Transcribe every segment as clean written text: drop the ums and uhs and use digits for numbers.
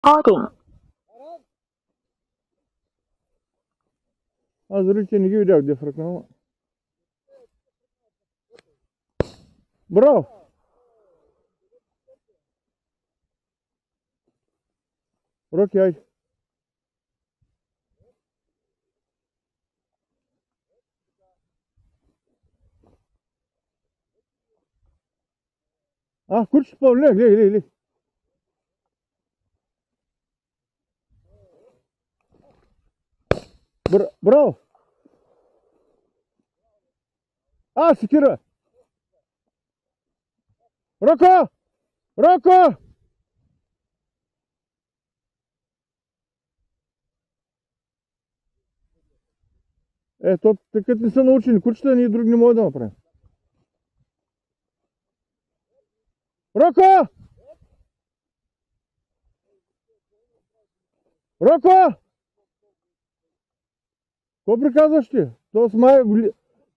Recording. Аз дори не ги видях где фръкнал. Браво! Роки, айде. Куче спал, гледай. Браво! Секира! Роко! Роко! То така не са научени кучета, ние други не можем да направим. Роко! Роко! Какво приказваш ти?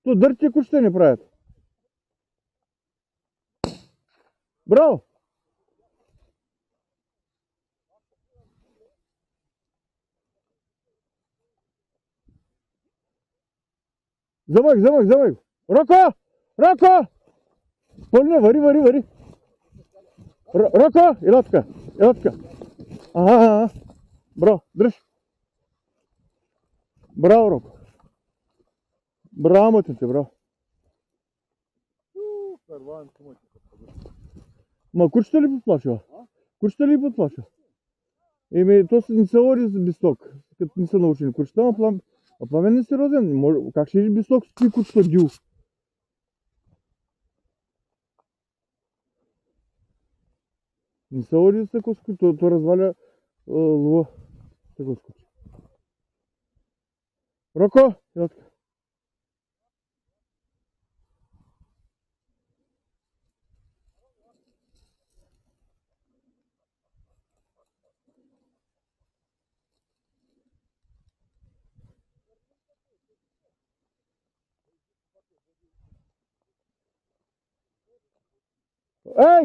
То дърти кучета не правят. Браво! Замай го! Роко! Пълня, вари! Роко! Ела така! Браво, дръж! Браво, Роко! Браво, мътните, браво! Ма кучета ли подплашва? То не се води с бисток, като не са научени кучета, а Пламен е сериозен. Как ще е бисток с кучета дил? Не се води с такова скуче, то разваля лова. Такова скуче. Роко! Ела така.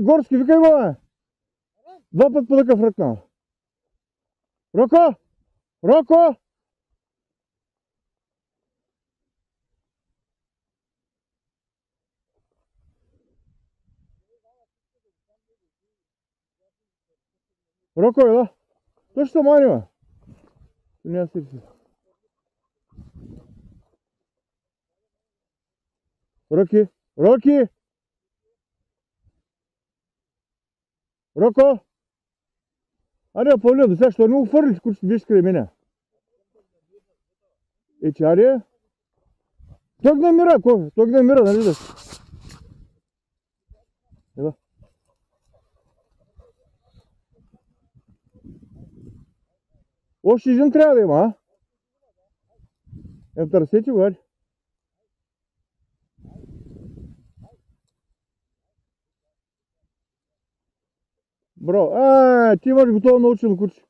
Горски, викай го, бе! 2 път по такъв ръкнал. Роко! Роко, ела! Той ще се мани, бе! Няма сирси. Роки! Роко! Аре, Павле, до сега, що не го фърлиш, кучето виж край мене? Че, аре? Той ги намира, нали да? Ева. Още един трябва да има, търсете го, аре. Браво! Ти имаш готово научено куче.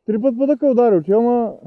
Три път пътъка ударил, че ама...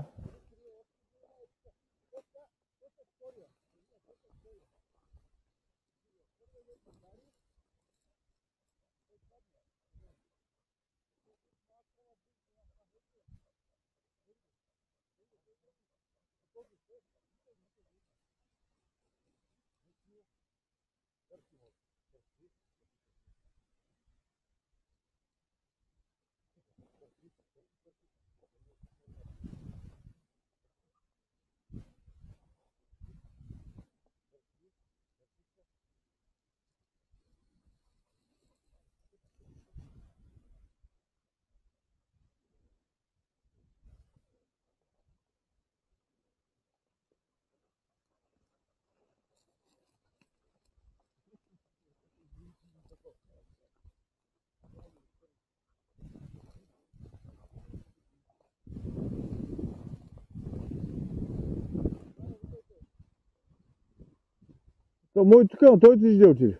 Мой тук, но той ти ще отиде.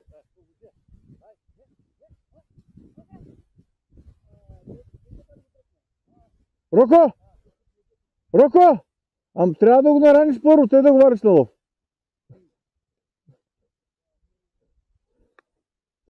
Роко! Трябва да го нараниш първо, той да го вариш на лов.